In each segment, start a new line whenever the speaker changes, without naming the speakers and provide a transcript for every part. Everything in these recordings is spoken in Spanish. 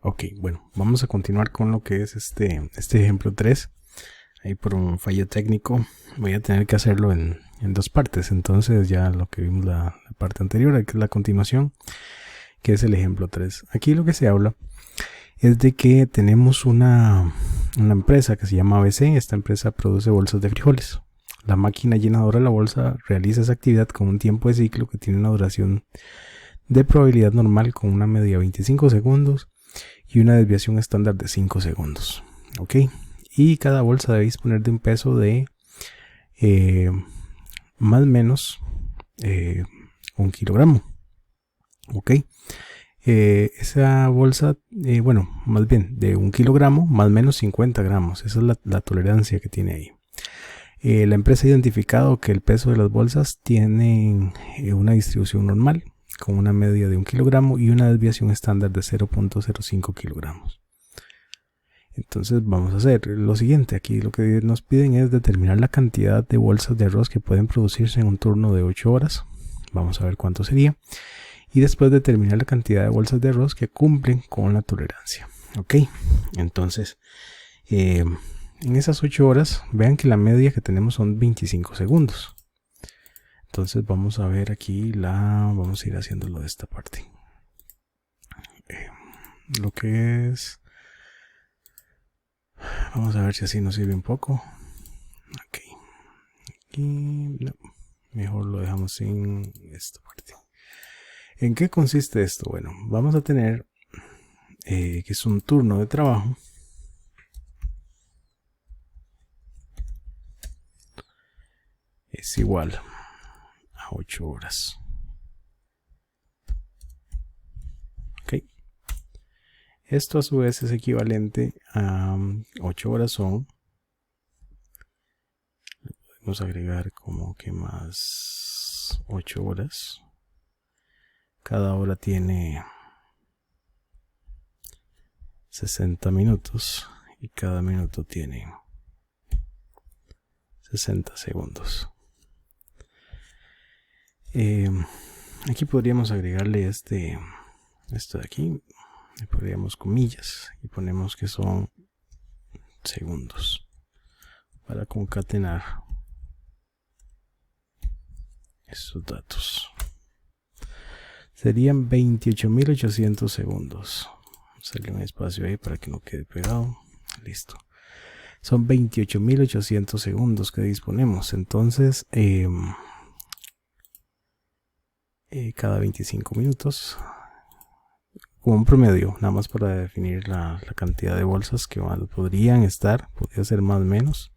Ok, bueno, vamos a continuar con lo que es este ejemplo 3. Ahí por un fallo técnico voy a tener que hacerlo en dos partes. Entonces ya lo que vimos la parte anterior, que es la continuación, que es el ejemplo 3. Aquí lo que se habla es de que tenemos una empresa que se llama ABC. Esta empresa produce bolsas de frijoles. La máquina llenadora de la bolsa realiza esa actividad con un tiempo de ciclo que tiene una duración de probabilidad normal con una media de 25 segundos y una desviación estándar de 5 segundos. Ok, y cada bolsa debe disponer de un peso de más o menos 1 kilogramo. Ok, esa bolsa, bueno, más bien de 1 kilogramo más o menos 50 gramos. Esa es la tolerancia que tiene ahí. La empresa ha identificado que el peso de las bolsas tiene una distribución normal con una media de 1 kilogramo y una desviación estándar de 0.05 kilogramos. Entonces vamos a hacer lo siguiente. Aquí lo que nos piden es determinar la cantidad de bolsas de arroz que pueden producirse en un turno de 8 horas. Vamos a ver cuánto sería. Y después determinar la cantidad de bolsas de arroz que cumplen con la tolerancia. Ok, entonces en esas 8 horas vean que la media que tenemos son 25 segundos. Entonces vamos a ver aquí vamos a ir haciéndolo de esta parte. Lo que es... Vamos a ver si así nos sirve un poco. Ok. Aquí no. Mejor lo dejamos sin esta parte. ¿En qué consiste esto? Bueno, vamos a tener que es un turno de trabajo. Es igual a 8 horas. Ok. Esto a su vez es equivalente a 8 horas son... Vamos a agregar como que más 8 horas. Cada hora tiene 60 minutos y cada minuto tiene 60 segundos. Aquí podríamos agregarle esto de aquí. Le podríamos comillas y ponemos que son segundos para concatenar esos datos. Serían 28.800 segundos. Sale un espacio ahí para que no quede pegado. Listo. Son 28.800 segundos que disponemos. Entonces, cada 25 minutos, como un promedio, nada más para definir la cantidad de bolsas que podrían estar, podría ser más o menos.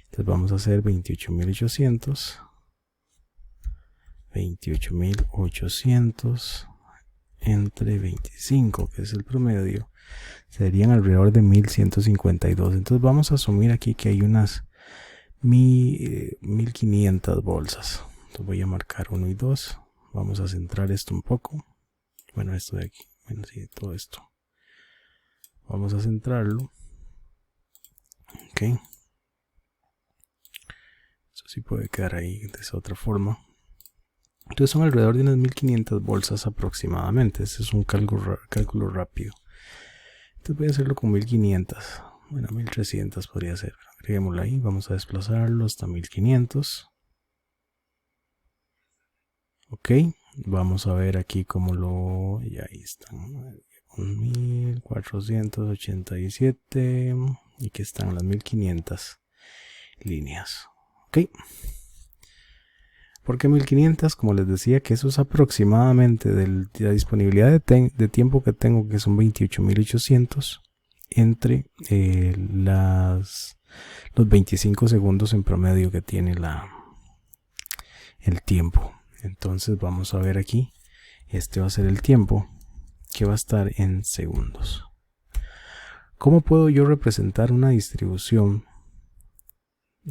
Entonces vamos a hacer 28.800 entre 25, que es el promedio, serían alrededor de 1152. Entonces vamos a asumir aquí que hay unas 1500 bolsas. Entonces voy a marcar 1 y 2. Vamos a centrar esto un poco. Bueno, esto de aquí. Bueno, sí, todo esto. Vamos a centrarlo. Ok. Eso sí puede quedar ahí de esa otra forma. Entonces son alrededor de unas 1500 bolsas aproximadamente. Este es un cálculo rápido. Entonces voy a hacerlo con 1500. Bueno, 1300 podría ser. Agreguémoslo ahí. Vamos a desplazarlo hasta 1500. Ok. Vamos a ver aquí cómo lo... Y ahí están. 1487. Y aquí están las 1500 líneas. Ok. ¿Por qué 1500? Como les decía, que eso es aproximadamente de la disponibilidad de tiempo que tengo, que son 28.800, entre los 25 segundos en promedio que tiene el tiempo. Entonces vamos a ver aquí, este va a ser el tiempo que va a estar en segundos. ¿Cómo puedo yo representar una distribución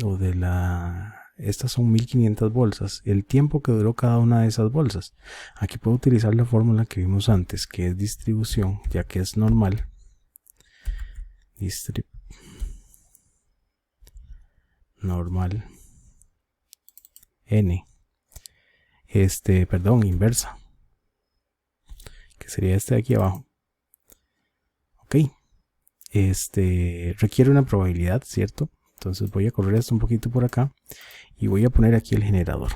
o de estas son 1500 bolsas, el tiempo que duró cada una de esas bolsas? Aquí puedo utilizar la fórmula que vimos antes, que es distribución, ya que es normal. Normal n, inversa, que sería este de aquí abajo. Ok. Requiere una probabilidad, ¿cierto? Entonces voy a correr esto un poquito por acá y voy a poner aquí el generador.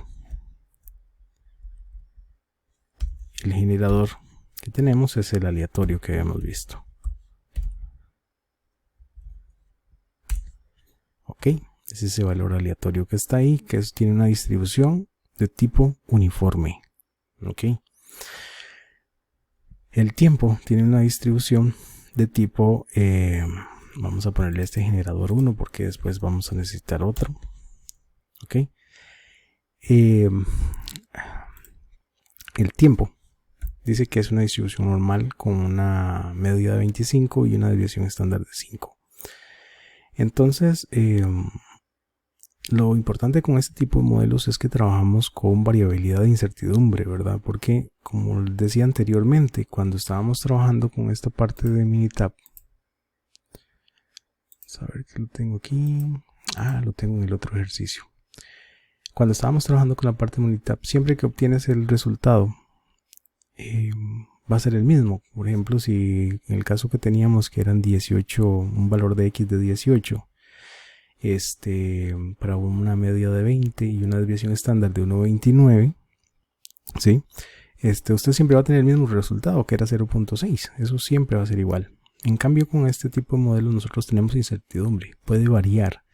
El generador que tenemos es el aleatorio que habíamos visto. Ok, es ese valor aleatorio que está ahí, que tiene una distribución de tipo uniforme. Ok. El tiempo tiene una distribución de tipo, vamos a ponerle este generador 1 porque después vamos a necesitar otro. Ok. El tiempo dice que es una distribución normal con una medida de 25 y una desviación estándar de 5. Entonces, lo importante con este tipo de modelos es que trabajamos con variabilidad de incertidumbre, ¿verdad? Porque, como les decía anteriormente, cuando estábamos trabajando con esta parte de Minitab, vamos a ver que lo tengo aquí. Lo tengo en el otro ejercicio. Cuando estábamos trabajando con la parte de Minitab, siempre que obtienes el resultado, va a ser el mismo. Por ejemplo, si en el caso que teníamos que eran 18, un valor de X de 18, para una media de 20 y una desviación estándar de 1.29, ¿sí? Usted siempre va a tener el mismo resultado, que era 0.6. Eso siempre va a ser igual. En cambio, con este tipo de modelos nosotros tenemos incertidumbre. Puede variar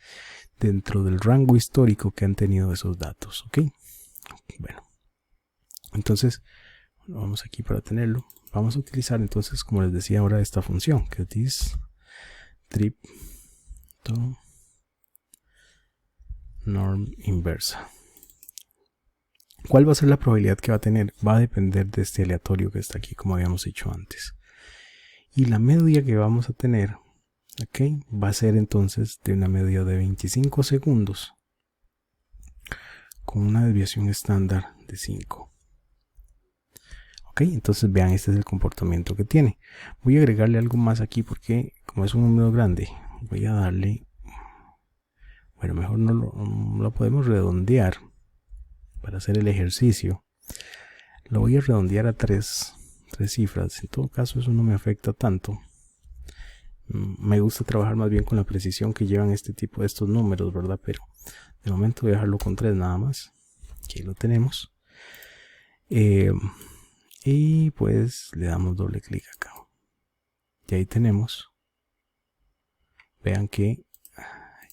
dentro del rango histórico que han tenido esos datos, ¿ok? Bueno, entonces vamos aquí para tenerlo. Vamos a utilizar entonces, como les decía ahora, esta función que es this trip to norm inversa. ¿Cuál va a ser la probabilidad que va a tener? Va a depender de este aleatorio que está aquí, como habíamos dicho antes. Y la media que vamos a tener, ¿ok? Va a ser entonces de una media de 25 segundos con una desviación estándar de 5. Ok, entonces vean, este es el comportamiento que tiene. Voy a agregarle algo más aquí porque como es un número grande, voy a darle, bueno, mejor no lo podemos redondear para hacer el ejercicio. Lo voy a redondear a tres cifras. En todo caso eso no me afecta tanto. Me gusta trabajar más bien con la precisión que llevan este tipo de estos números, ¿verdad? Pero de momento voy a dejarlo con 3 nada más. Aquí lo tenemos. Y pues le damos doble clic acá. Y ahí tenemos. Vean que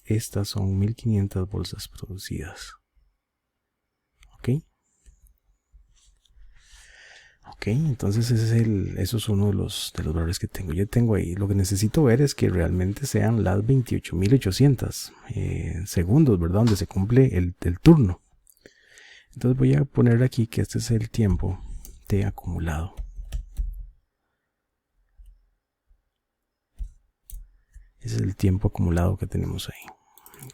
estas son 1500 bolsas producidas. Ok. Ok, entonces eso es uno de los valores que tengo. Yo tengo ahí. Lo que necesito ver es que realmente sean las 28.800 segundos, ¿verdad? Donde se cumple el turno. Entonces voy a poner aquí que este es el tiempo T acumulado. Ese es el tiempo acumulado que tenemos ahí.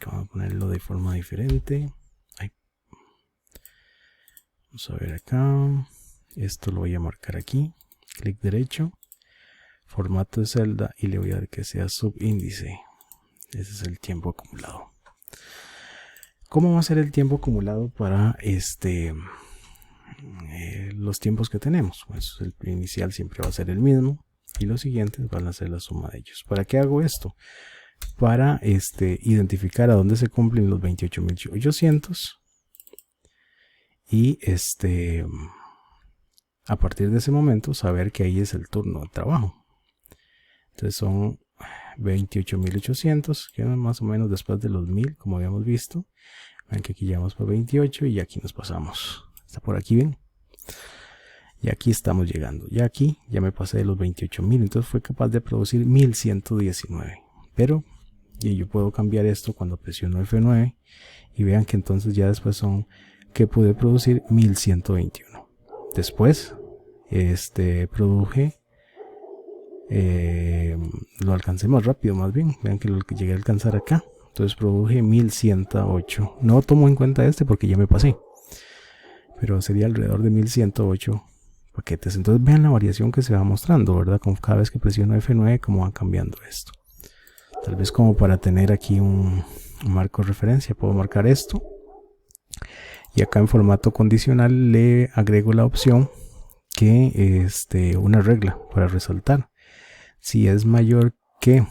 Vamos a ponerlo de forma diferente. Ahí. Vamos a ver acá. Esto lo voy a marcar aquí. Clic derecho. Formato de celda y le voy a dar que sea subíndice. Ese es el tiempo acumulado. ¿Cómo va a ser el tiempo acumulado para los tiempos que tenemos? Pues el inicial siempre va a ser el mismo y los siguientes van a ser la suma de ellos. ¿Para qué hago esto? Para identificar a dónde se cumplen los 28.800 y a partir de ese momento saber que ahí es el turno de trabajo. Entonces son 28.800, que más o menos después de los 1000, como habíamos visto. Ven que aquí llegamos por 28 y aquí nos pasamos. Está por aquí, ven. Y aquí estamos llegando. Ya aquí ya me pasé de los 28.000, entonces fue capaz de producir 1119. Pero yo puedo cambiar esto cuando presiono F9 y vean que entonces ya después son que pude producir 1121. Después produje, lo alcancé más rápido, más bien. Vean que lo que llegué a alcanzar acá, entonces produje 1108. No tomo en cuenta porque ya me pasé, pero sería alrededor de 1108 paquetes. Entonces vean la variación que se va mostrando, ¿verdad? Con cada vez que presiono F9 cómo va cambiando esto. Tal vez como para tener aquí un marco de referencia puedo marcar esto y acá en formato condicional le agrego la opción que una regla para resaltar. si es mayor que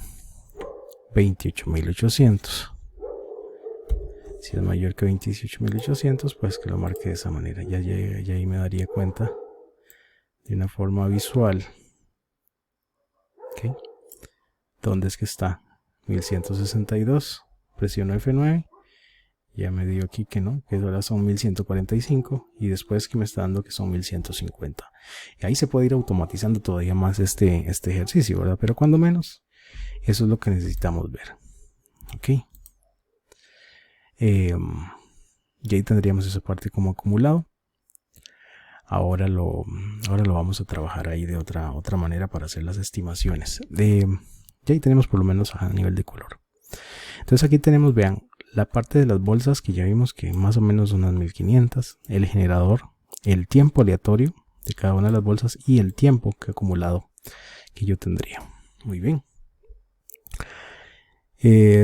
28.800. Si es mayor que 28.800, pues que lo marque de esa manera. Ya ahí me daría cuenta de una forma visual. ¿Okay? ¿Dónde es que está? 1162. Presiono F9. Ya me dio aquí que no, que ahora son 1145. Y después que me está dando que son 1150. Y ahí se puede ir automatizando todavía más este ejercicio, ¿verdad? Pero cuando menos, eso es lo que necesitamos ver. Ok. Y ahí tendríamos esa parte como acumulado. Ahora lo vamos a trabajar ahí de otra manera para hacer las estimaciones. Ya ahí tenemos por lo menos a nivel de color. Entonces aquí tenemos, vean, la parte de las bolsas que ya vimos que más o menos unas 1500. El generador, el tiempo aleatorio de cada una de las bolsas y el tiempo que acumulado que yo tendría. Muy bien.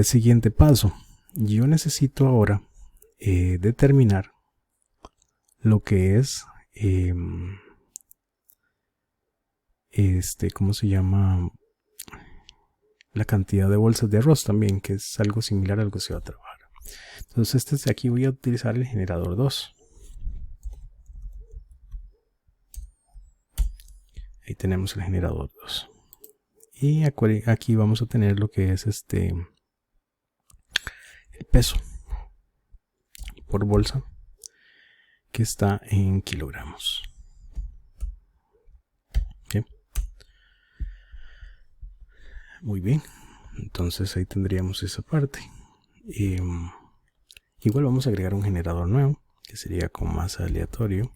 Siguiente paso. Yo necesito ahora determinar lo que es ¿cómo se llama? La cantidad de bolsas de arroz también, que es algo similar a lo que se va a trabajar. Entonces aquí voy a utilizar el generador 2. Ahí tenemos el generador 2. Y aquí vamos a tener lo que es el peso por bolsa, que está en kilogramos. ¿Okay? Muy bien, entonces ahí tendríamos esa parte. Igual vamos a agregar un generador nuevo, que sería con masa aleatorio.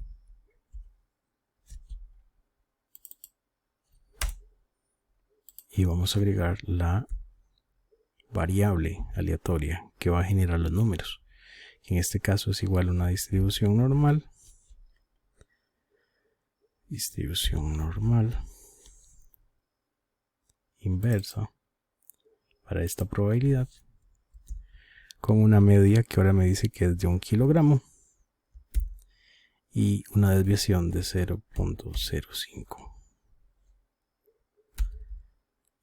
Y vamos a agregar la variable aleatoria que va a generar los números. En este caso es igual a una distribución normal. Distribución normal inversa para esta probabilidad, con una media que ahora me dice que es de 1 kilogramo y una desviación de 0.05.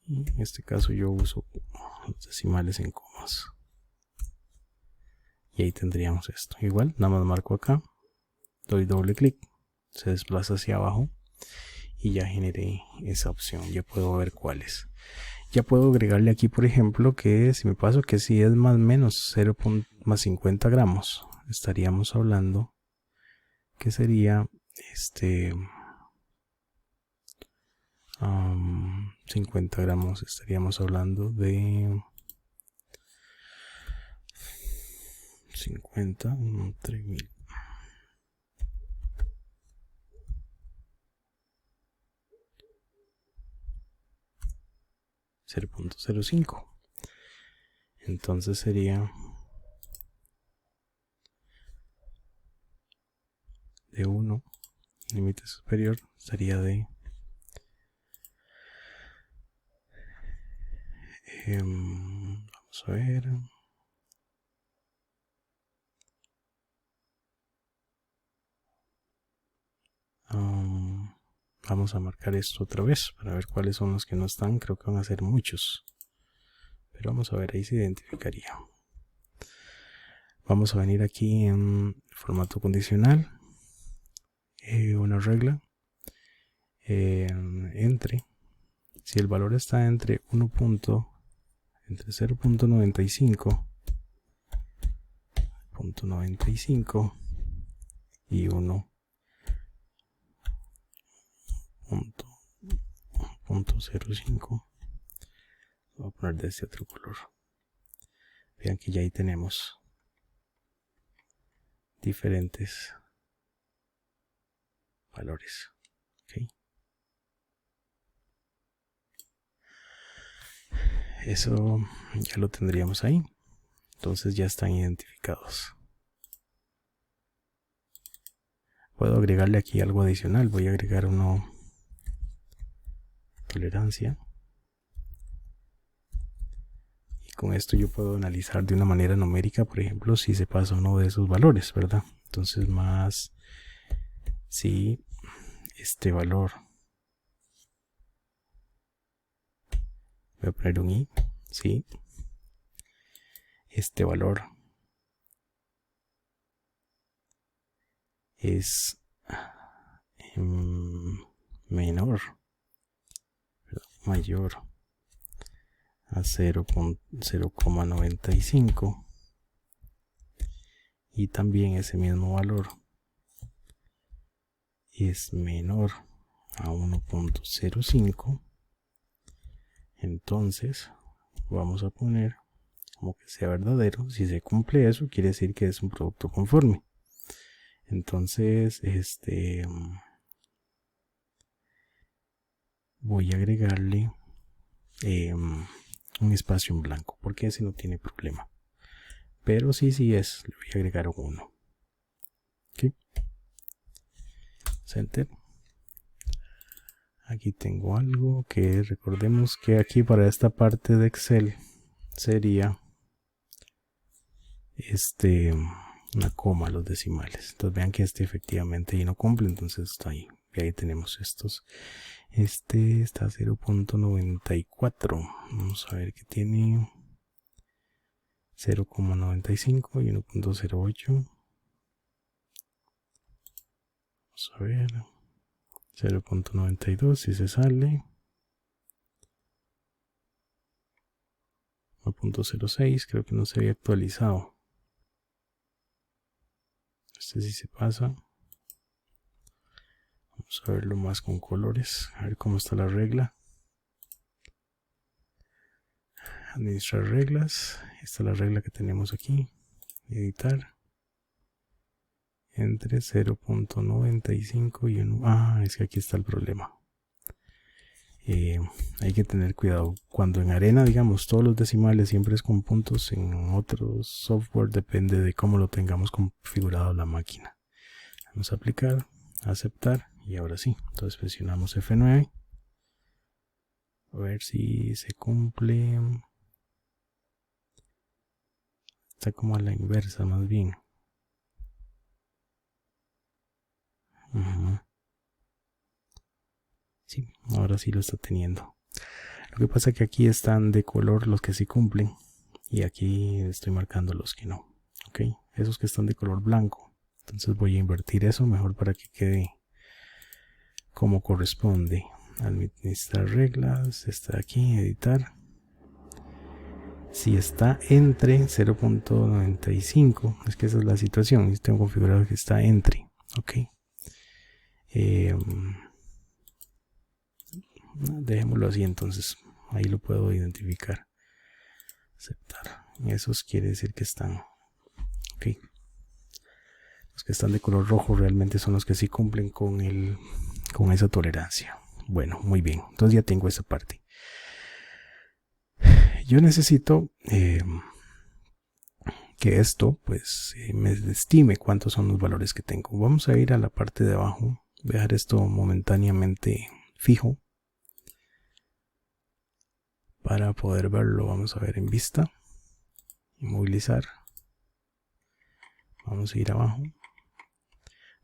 y en este caso yo uso los decimales en comas, y ahí tendríamos esto. Igual nada más marco acá, doy doble clic, se desplaza hacia abajo y ya generé esa opción. Ya puedo ver cuál es. Ya puedo agregarle aquí, por ejemplo, que si me paso que si es más o menos 0. Más 50 gramos, estaríamos hablando que sería 50 gramos, estaríamos hablando de 50 entre 1000. .05. Entonces sería de 1, límite superior sería de vamos a ver, vamos a marcar esto otra vez para ver cuáles son los que no están. Creo que van a ser muchos, pero vamos a ver, ahí se identificaría. Vamos a venir aquí en formato condicional, una regla entre, si el valor está entre 0.95 y 1.05, voy a poner de este otro color. Vean que ya ahí tenemos diferentes valores. ¿Okay? Eso ya lo tendríamos ahí. Entonces ya están identificados. Puedo agregarle aquí algo adicional. Voy a agregar uno tolerancia. Y con esto yo puedo analizar de una manera numérica, por ejemplo, si se pasa uno de esos valores, ¿verdad? Entonces más si este valor voy a poner un i, sí, este valor es mayor a 0,95 y también ese mismo valor es menor a 1,05, entonces vamos a poner como que sea verdadero. Si se cumple eso, quiere decir que es un producto conforme. Entonces voy a agregarle un espacio en blanco, porque ese no tiene problema, pero sí es, le voy a agregar un 1. ¿Okay? Enter. Aquí tengo algo que recordemos que aquí para esta parte de Excel sería una coma los decimales. Entonces vean que efectivamente ahí no cumple, entonces está ahí. Y ahí tenemos estos. Está a 0,94. Vamos a ver que tiene 0,95 y 1,08. Vamos a ver. 0,92 si se sale. 1,06 creo que no se había actualizado. Este sí se pasa. Vamos a verlo más con colores, a ver cómo está la regla. Administrar reglas. Esta es la regla que tenemos aquí. Editar. Entre 0,95 y 1. Es que aquí está el problema. Hay que tener cuidado. Cuando en Arena, digamos, todos los decimales siempre es con puntos, en otros software depende de cómo lo tengamos configurado la máquina. Vamos a aplicar, aceptar y ahora sí. Entonces presionamos F9. A ver si se cumple. Está como a la inversa más bien. Sí, ahora sí lo está teniendo. Lo que pasa es que aquí están de color los que sí cumplen y aquí estoy marcando los que no. Ok, esos que están de color blanco. Entonces voy a invertir eso mejor para que quede como corresponde. Administrar reglas, está aquí, editar. Si está entre 0,95, es que esa es la situación. Tengo configurado que está entre. Ok. Dejémoslo así, entonces ahí lo puedo identificar. Aceptar. Esos quiere decir que están. Ok. Los que están de color rojo realmente son los que sí cumplen con esa tolerancia. Bueno, muy bien. Entonces ya tengo esa parte. Yo necesito que esto pues me estime cuántos son los valores que tengo. Vamos a ir a la parte de abajo. Voy a dejar esto momentáneamente fijo para poder verlo. Vamos a ver en vista, inmovilizar. Vamos a ir abajo.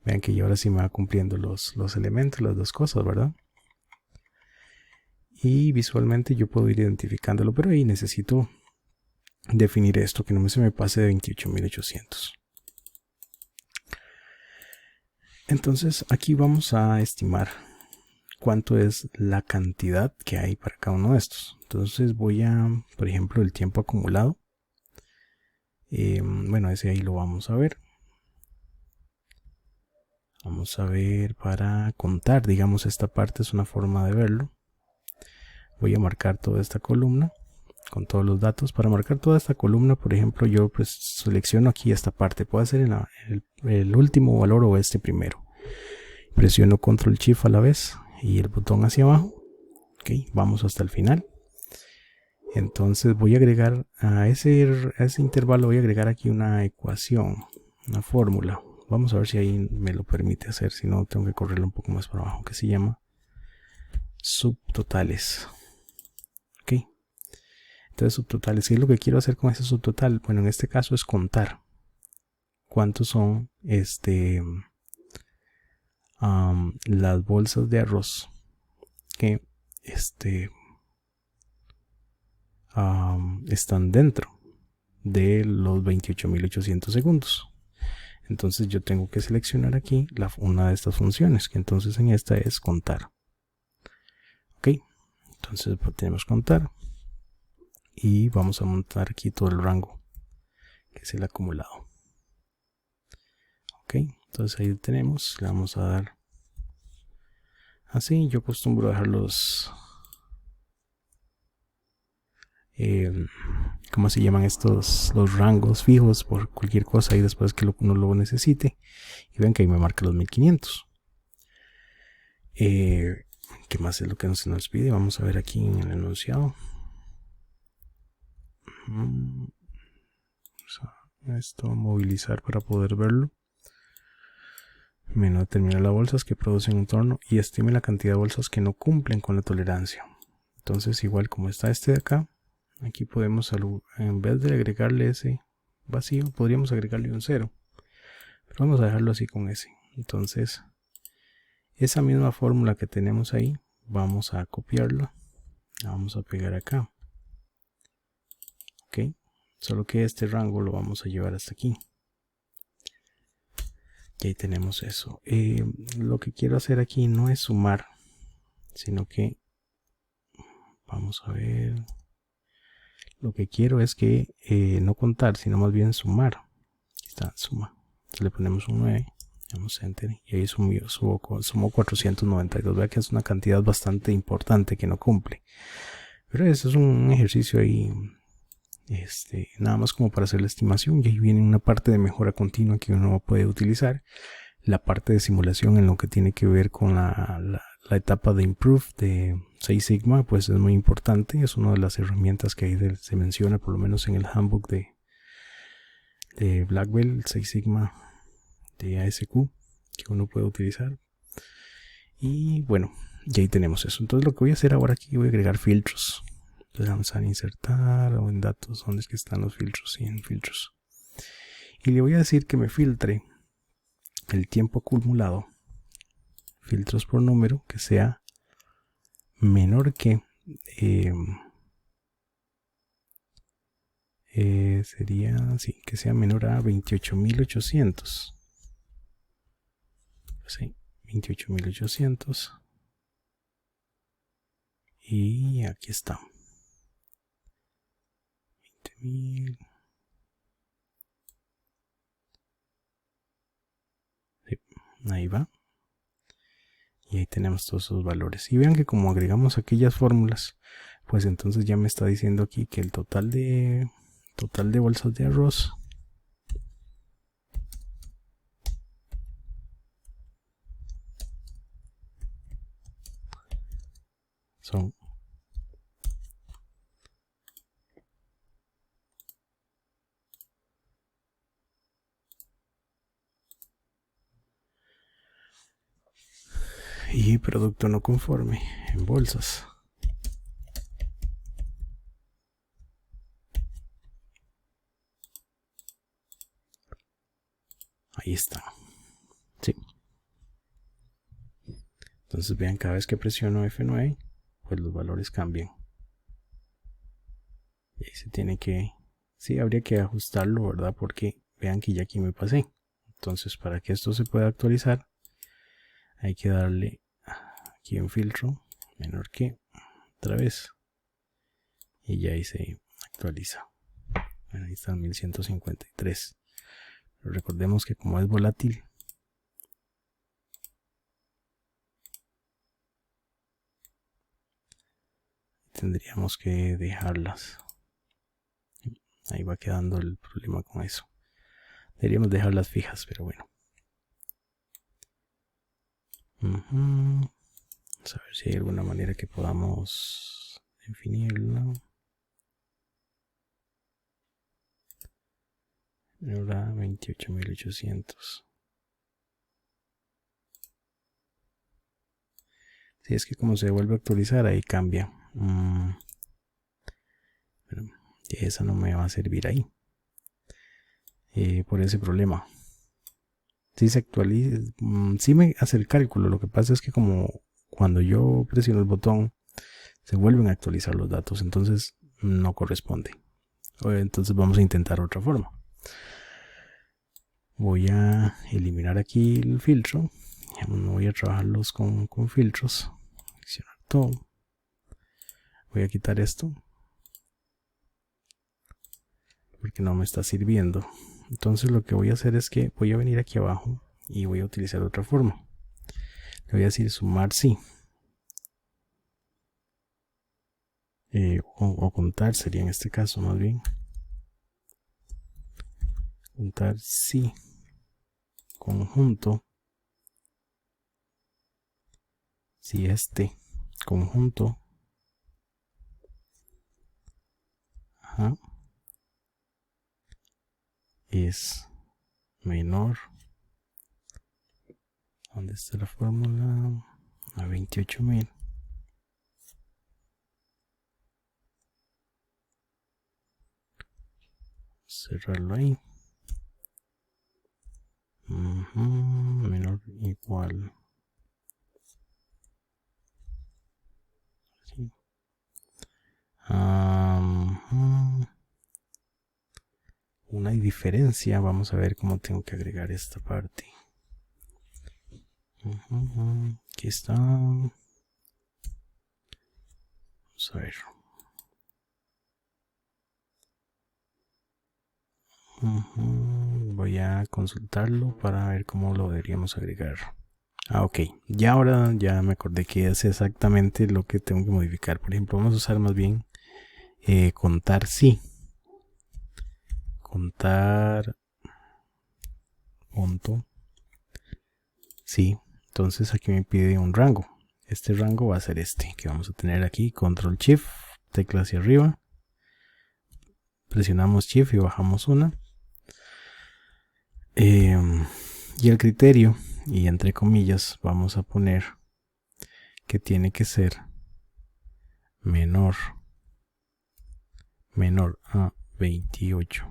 Vean que ya ahora sí me va cumpliendo los elementos, las dos cosas, ¿verdad? Y visualmente yo puedo ir identificándolo, pero ahí necesito definir esto, que no se me pase de 28.800. Entonces aquí vamos a estimar cuánto es la cantidad que hay para cada uno de estos. Entonces voy a, por ejemplo, el tiempo acumulado. Bueno, ese ahí lo vamos a ver. Vamos a ver para contar, digamos, esta parte es una forma de verlo. Voy a marcar toda esta columna con todos los datos. Para marcar toda esta columna, por ejemplo, yo pues selecciono aquí esta parte. Puede ser el último valor o este primero. Presiono Control Shift a la vez y el botón hacia abajo. Ok, vamos hasta el final. Entonces voy a agregar a ese intervalo, voy a agregar aquí una ecuación, una fórmula. Vamos a ver si ahí me lo permite hacer, si no tengo que correrlo un poco más para abajo, que se llama subtotales. Ok, entonces subtotales, ¿qué es lo que quiero hacer con ese subtotal? Bueno, en este caso es contar cuántos son las bolsas de arroz que están dentro de los 28.800 segundos. Entonces yo tengo que seleccionar aquí una de estas funciones, que entonces en esta es contar. Ok, entonces tenemos contar y vamos a montar aquí todo el rango, que es el acumulado. Ok, entonces ahí tenemos, le vamos a dar así. Yo acostumbro a dejar los ¿cómo se llaman estos? Los rangos fijos por cualquier cosa y después que uno lo necesite. Y ven que ahí me marca los 1500. ¿Qué más es lo que se nos pide? Vamos a ver aquí en el enunciado. Esto movilizar para poder verlo. Menú determina las bolsas que producen un torno y estime la cantidad de bolsas que no cumplen con la tolerancia. Entonces, igual como está este de acá, aquí podemos, en vez de agregarle ese vacío, podríamos agregarle un 0. Pero vamos a dejarlo así con ese. Entonces, esa misma fórmula que tenemos ahí, vamos a copiarla. La vamos a pegar acá. Ok. Solo que este rango lo vamos a llevar hasta aquí. Y ahí tenemos eso. Lo que quiero hacer aquí no es sumar, sino que vamos a ver. Lo que quiero es que no contar, sino más bien sumar. Aquí está, suma. Entonces le ponemos un 9, damos enter y ahí sumó 492. Vea que es una cantidad bastante importante que no cumple. Pero eso es un ejercicio ahí, nada más como para hacer la estimación. Y ahí viene una parte de mejora continua que uno puede utilizar. La parte de simulación en lo que tiene que ver con la etapa de improve de 6 Sigma, pues es muy importante. Es una de las herramientas que ahí se menciona, por lo menos en el handbook de Black Belt 6 Sigma de ASQ, que uno puede utilizar. Y bueno, y ahí tenemos eso. Entonces lo que voy a hacer ahora aquí, voy a agregar filtros. Entonces vamos a insertar o en datos, ¿dónde es que están los filtros? Sí, en filtros. Y le voy a decir que me filtre el tiempo acumulado, filtros por número, que sea menor que sería así, que sea menor a 28.800. Sí, 28.800. Y aquí está. 20.000. Sí, ahí va. Y ahí tenemos todos esos valores. Y vean que como agregamos aquellas fórmulas, pues entonces ya me está diciendo aquí que el total de bolsas de arroz son y producto no conforme en bolsas. Ahí está. Sí. Entonces vean, cada vez que presiono F9, pues los valores cambian. Y ahí se tiene que, sí, habría que ajustarlo, ¿verdad? Porque vean que ya aquí me pasé. Entonces, para que esto se pueda actualizar, hay que darle aquí en filtro, menor que, otra vez. Y ya ahí se actualiza. Bueno, ahí está 1153. Pero recordemos que como es volátil, tendríamos que dejarlas. Ahí va quedando el problema con eso. Deberíamos dejarlas fijas, pero bueno. Vamos a ver si hay alguna manera que podamos definirla. Ahora 28.800. Si es que como se vuelve a actualizar, ahí cambia. Pero esa no me va a servir ahí. Por ese problema. Si se actualiza, sí me hace el cálculo. Lo que pasa es que como cuando yo presiono el botón, se vuelven a actualizar los datos. Entonces no corresponde. Entonces vamos a intentar otra forma. Voy a eliminar aquí el filtro. No voy a trabajarlos con filtros. Seleccionar todo. Voy a quitar esto porque no me está sirviendo. Entonces lo que voy a hacer es que voy a venir aquí abajo y voy a utilizar otra forma. Le voy a decir sumar sí. O contar sería en este caso más bien. Contar sí. Conjunto. Si este conjunto es menor, ¿dónde está la fórmula? A 28.000. Cerrarlo ahí. Menor igual. Sí. Una diferencia. Vamos a ver cómo tengo que agregar esta parte. Aquí está. Vamos a ver. Voy a consultarlo para ver cómo lo deberíamos agregar. Ok, ya ahora ya me acordé que es exactamente lo que tengo que modificar. Por ejemplo, vamos a usar más bien contar sí. Contar punto sí. Entonces aquí me pide un rango. Este rango va a ser este que vamos a tener aquí. Control Shift, tecla hacia arriba. Presionamos Shift y bajamos una. Y el criterio, y entre comillas, vamos a poner que tiene que ser menor a 28.000.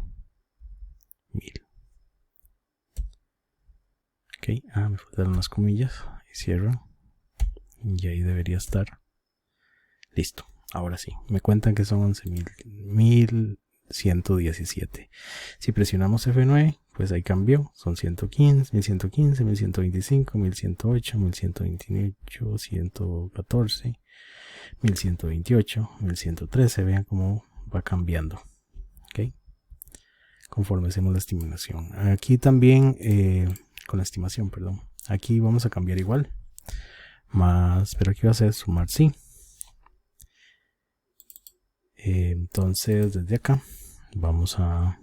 Ok, me faltaron unas comillas y cierro. Y ahí debería estar. Listo, ahora sí. Me cuentan que son 11.117. Si presionamos F9, pues ahí cambió. Son 115, 1115, 1125, 1108, 1128, 114, 1128, 1113. Vean cómo va cambiando. Ok, conforme hacemos la estimación. Aquí también, con la estimación, perdón. Aquí vamos a cambiar igual. Más, pero aquí va a ser sumar sí. Entonces desde acá vamos a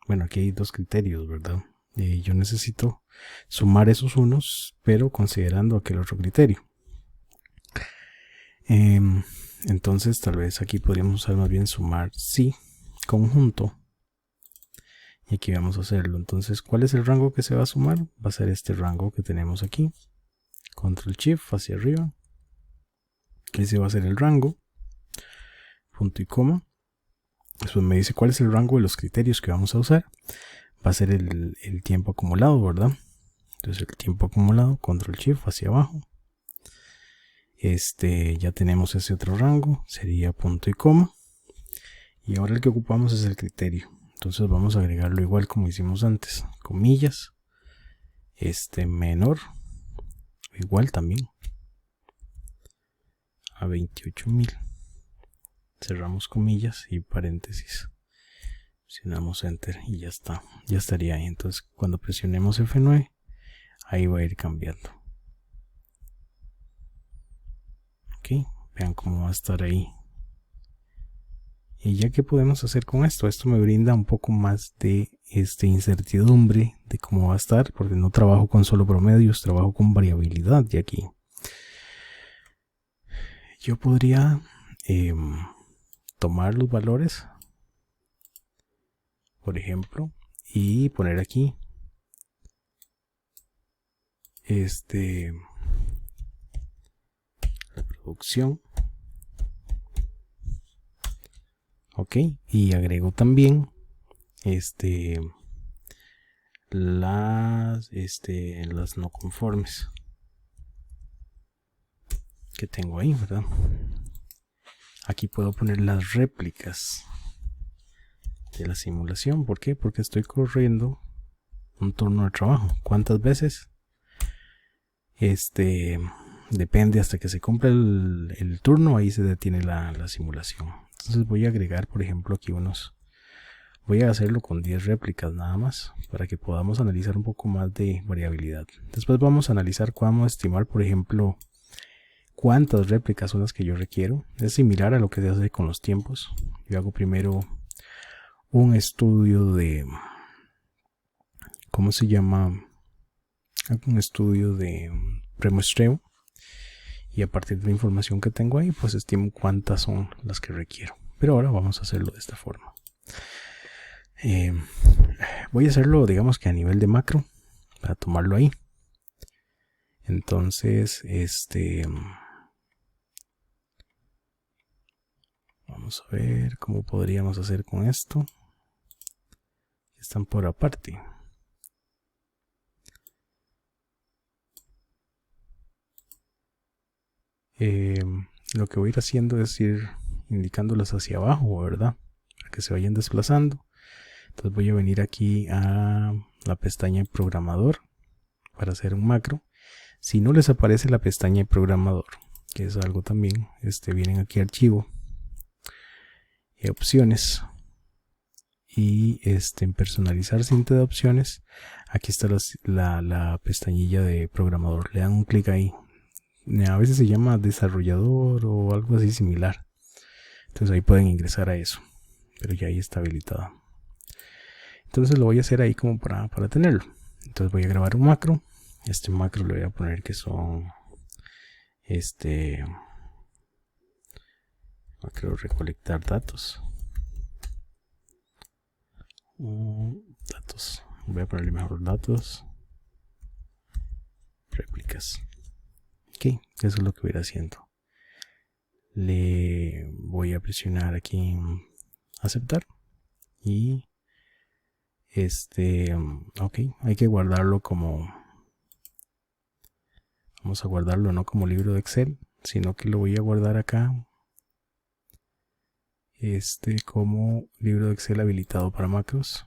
bueno, aquí hay dos criterios, ¿verdad? Yo necesito sumar esos unos, pero considerando aquel otro criterio. Entonces tal vez aquí podríamos usar más bien sumar sí conjunto, y aquí vamos a hacerlo. Entonces, ¿cuál es el rango que se va a sumar? Va a ser este rango que tenemos aquí. Control Shift hacia arriba. Ese va a ser el rango. Punto y coma. Después me dice cuál es el rango de los criterios que vamos a usar. Va a ser el tiempo acumulado, ¿verdad? Entonces el tiempo acumulado, Control Shift hacia abajo. Ya tenemos ese otro rango, sería punto y coma. Y ahora el que ocupamos es el criterio. Entonces vamos a agregarlo igual como hicimos antes. Comillas. Menor. Igual también. A 28.000. Cerramos comillas y paréntesis. Presionamos Enter y ya está. Ya estaría ahí. Entonces cuando presionemos F9, ahí va a ir cambiando. Ok, vean cómo va a estar ahí. Y ya que podemos hacer con esto, esto me brinda un poco más de incertidumbre de cómo va a estar, porque no trabajo con solo promedios, trabajo con variabilidad. Y aquí yo podría tomar los valores, por ejemplo, y poner aquí reproducción. Ok, y agrego también las no conformes, que tengo ahí, ¿verdad? Aquí puedo poner las réplicas de la simulación. ¿Por qué? Porque estoy corriendo un turno de trabajo. ¿Cuántas veces? Depende hasta que se cumpla el turno, ahí se detiene la simulación. Entonces voy a agregar, por ejemplo, aquí unos. Voy a hacerlo con 10 réplicas nada más, para que podamos analizar un poco más de variabilidad. Después vamos a analizar cómo estimar, por ejemplo, cuántas réplicas son las que yo requiero. Es similar a lo que se hace con los tiempos. Yo hago primero un estudio de, ¿cómo se llama? Hago un estudio de premuestreo, y a partir de la información que tengo ahí, pues estimo cuántas son las que requiero. Pero ahora vamos a hacerlo de esta forma. Voy a hacerlo, digamos que a nivel de macro, para tomarlo ahí. Entonces, vamos a ver cómo podríamos hacer con esto. Están por aparte. Lo que voy a ir haciendo es ir indicándolas hacia abajo, ¿verdad? Para que se vayan desplazando. Entonces voy a venir aquí a la pestaña de programador para hacer un macro. Si no les aparece la pestaña de programador, que es algo también, vienen aquí a archivo y opciones, y en personalizar cinta de opciones, aquí está la pestañilla de programador. Le dan un clic ahí. A veces se llama desarrollador o algo así similar. Entonces ahí pueden ingresar a eso, pero ya ahí está habilitado. Entonces lo voy a hacer ahí como para tenerlo. Entonces voy a grabar un macro. Este macro le voy a poner que son macro recolectar datos. Datos. Voy a ponerle mejor datos. Réplicas. Ok, eso es lo que voy a ir haciendo. Le voy a presionar aquí en aceptar. Y ok, hay que guardarlo como, vamos a guardarlo no como libro de Excel, sino que lo voy a guardar acá como libro de Excel habilitado para macros.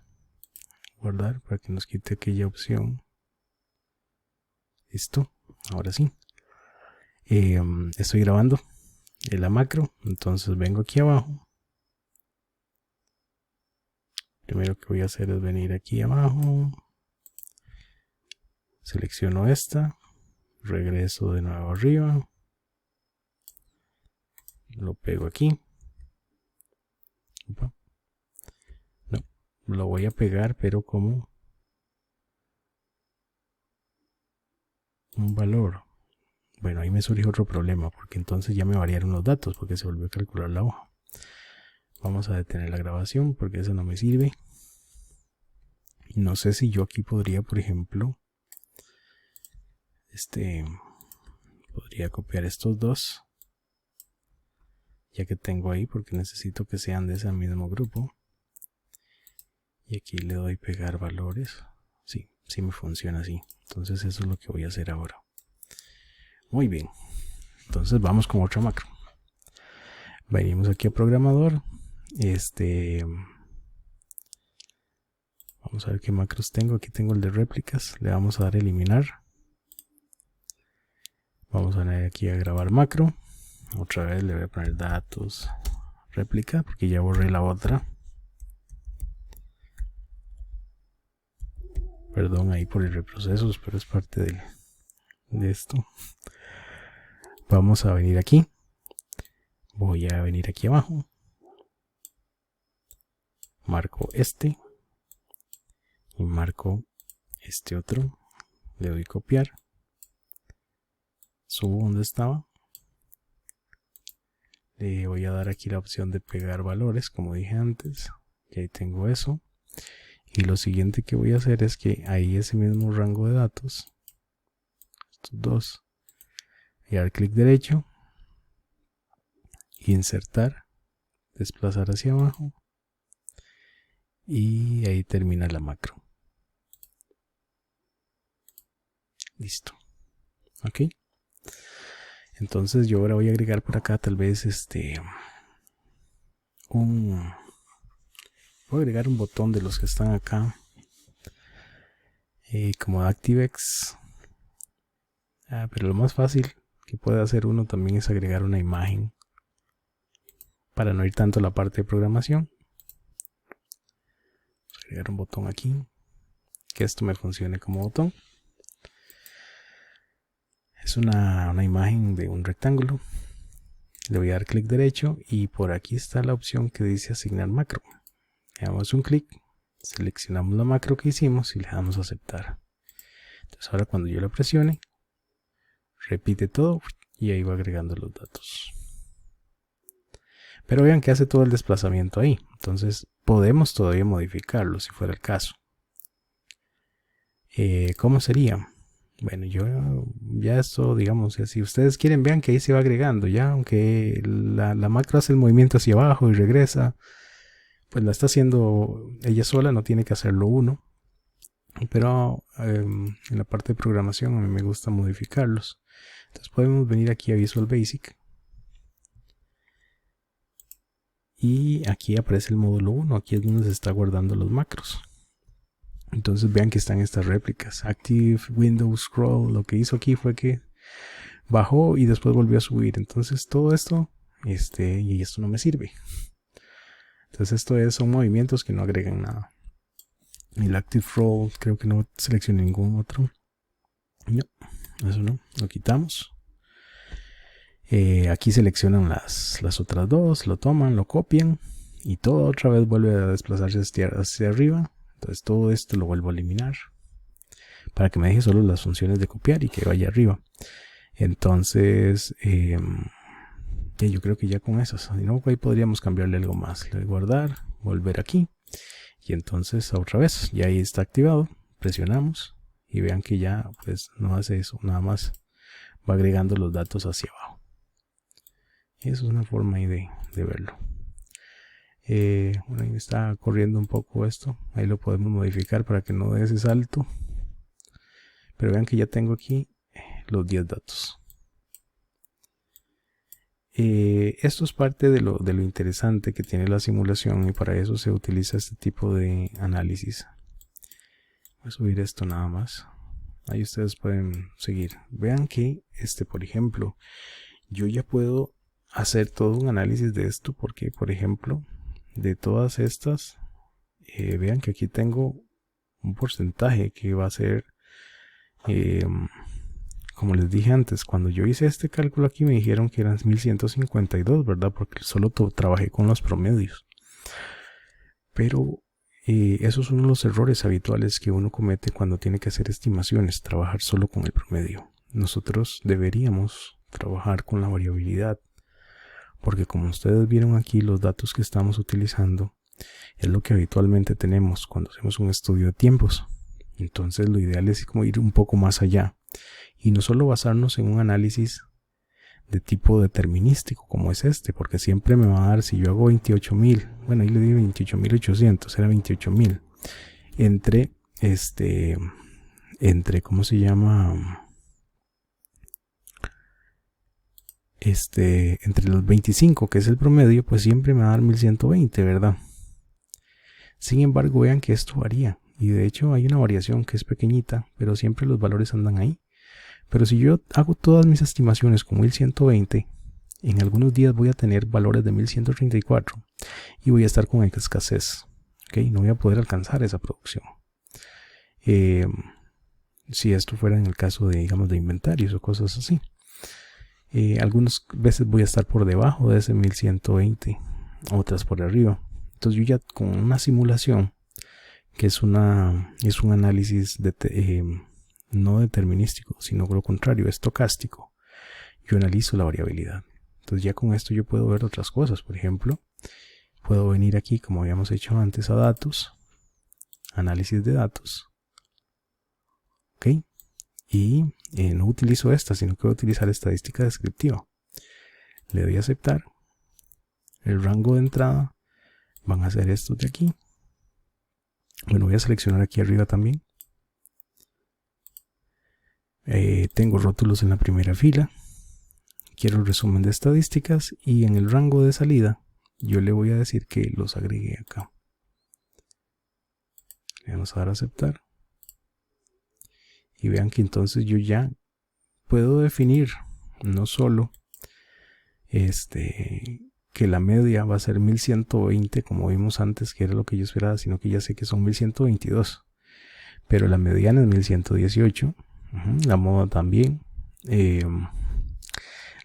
Guardar para que nos quite aquella opción. Listo, ahora sí. Estoy grabando la macro, entonces vengo aquí abajo. Primero que voy a hacer es venir aquí abajo, selecciono esta, regreso de nuevo arriba, lo pego aquí. No, lo voy a pegar, pero como un valor. Bueno, ahí me surge otro problema, porque entonces ya me variaron los datos, porque se volvió a calcular la hoja. Vamos a detener la grabación, porque eso no me sirve. Y no sé si yo aquí podría, por ejemplo, podría copiar estos dos, ya que tengo ahí, porque necesito que sean de ese mismo grupo. Y aquí le doy pegar valores. Sí, sí me funciona así. Entonces eso es lo que voy a hacer ahora. Muy bien. Entonces vamos con otra macro. Venimos aquí a programador. Vamos a ver qué macros tengo. Aquí tengo el de réplicas. Le vamos a dar a eliminar. Vamos a venir aquí a grabar macro. Otra vez le voy a poner datos réplica, porque ya borré la otra. Perdón ahí por el reprocesos, pero es parte de esto. Vamos a venir aquí. Voy a venir aquí abajo. Marco este. Y marco este otro. Le doy copiar. Subo donde estaba. Le voy a dar aquí la opción de pegar valores, como dije antes. Y ahí tengo eso. Y lo siguiente que voy a hacer es que ahí ese mismo rango de datos, estos dos, y dar clic derecho, insertar, desplazar hacia abajo, y ahí termina la macro. Listo. Ok. Entonces yo ahora voy a agregar por acá tal vez voy a agregar un botón de los que están acá, como ActiveX. Pero lo más fácil que puede hacer uno también es agregar una imagen para no ir tanto a la parte de programación. Agregar un botón aquí, que esto me funcione como botón. Es una imagen de un rectángulo. Le voy a dar clic derecho y por aquí está la opción que dice asignar macro. Le damos un clic, seleccionamos la macro que hicimos y le damos a aceptar. Entonces ahora cuando yo la presione, repite todo y ahí va agregando los datos. Pero vean que hace todo el desplazamiento ahí. Entonces podemos todavía modificarlo si fuera el caso. ¿Cómo sería? Bueno, yo ya esto, digamos, si ustedes quieren, vean que ahí se va agregando ya, aunque la macro hace el movimiento hacia abajo y regresa, pues la está haciendo ella sola, no tiene que hacerlo uno. Pero en la parte de programación a mí me gusta modificarlos. Entonces podemos venir aquí a Visual Basic. Y aquí aparece el módulo 1, aquí es donde se está guardando los macros. Entonces vean que están estas réplicas. Active Windows Scroll, lo que hizo aquí fue que bajó y después volvió a subir. Entonces todo esto, y esto no me sirve. Entonces son movimientos que no agregan nada. El Active Roll, creo que no seleccioné ningún otro. No, eso no, lo quitamos. Aquí seleccionan las otras dos, lo toman, lo copian y todo otra vez vuelve a desplazarse hacia arriba. Entonces todo esto lo vuelvo a eliminar para que me deje solo las funciones de copiar y que vaya arriba. Entonces yo creo que ya con esas, si no, ahí podríamos cambiarle algo más. Le doy guardar, volver aquí y entonces otra vez, ya ahí está activado. Presionamos y vean que ya pues no hace eso, nada más va agregando los datos hacia abajo. Y eso es una forma ahí de verlo. Bueno, ahí me está corriendo un poco esto, ahí lo podemos modificar para que no dé ese salto, pero vean que ya tengo aquí los 10 datos. Esto es parte de lo interesante que tiene la simulación y para eso se utiliza este tipo de análisis. Voy a subir esto nada más, ahí ustedes pueden seguir. Vean que por ejemplo, yo ya puedo hacer todo un análisis de esto porque, por ejemplo, de todas estas, vean que aquí tengo un porcentaje que va a ser, como les dije antes, cuando yo hice este cálculo aquí me dijeron que eran 1152, ¿verdad? Porque solo trabajé con los promedios. Pero esos son los errores habituales que uno comete cuando tiene que hacer estimaciones, trabajar solo con el promedio. Nosotros deberíamos trabajar con la variabilidad. Porque como ustedes vieron aquí, los datos que estamos utilizando es lo que habitualmente tenemos cuando hacemos un estudio de tiempos. Entonces lo ideal es como ir un poco más allá y no solo basarnos en un análisis de tipo determinístico como es porque siempre me va a dar, si yo hago 28.000, bueno, ahí le di 28.800, era 28.000 entre ¿cómo se llama? Entre los 25, que es el promedio, pues siempre me va a dar 1120, ¿verdad? Sin embargo, vean que esto varía, y de hecho hay una variación que es pequeñita, pero siempre los valores andan ahí. Pero si yo hago todas mis estimaciones con 1120, en algunos días voy a tener valores de 1134 y voy a estar con escasez, ¿ok? No voy a poder alcanzar esa producción. Si esto fuera en el caso de, digamos, de inventarios o cosas así. Algunas veces voy a estar por debajo de ese 1120, otras por arriba. Entonces yo ya con una simulación, que es un análisis no determinístico, sino lo contrario, estocástico, yo analizo la variabilidad. Entonces ya con esto yo puedo ver otras cosas. Por ejemplo, puedo venir aquí, como habíamos hecho antes, a datos, análisis de datos, ok, y no utilizo esta, sino que voy a utilizar estadística descriptiva. Le doy a aceptar. El rango de entrada van a ser estos de aquí. Bueno, voy a seleccionar aquí arriba también. Tengo rótulos en la primera fila. quiero el resumen de estadísticas y en el rango de salida yo le voy a decir que los agregue acá. Le vamos a dar a aceptar. Y vean que entonces yo ya puedo definir no solo que la media va a ser 1120 como vimos antes, que era lo que yo esperaba, sino que ya sé que son 1122. Pero la mediana es 1118. La moda también.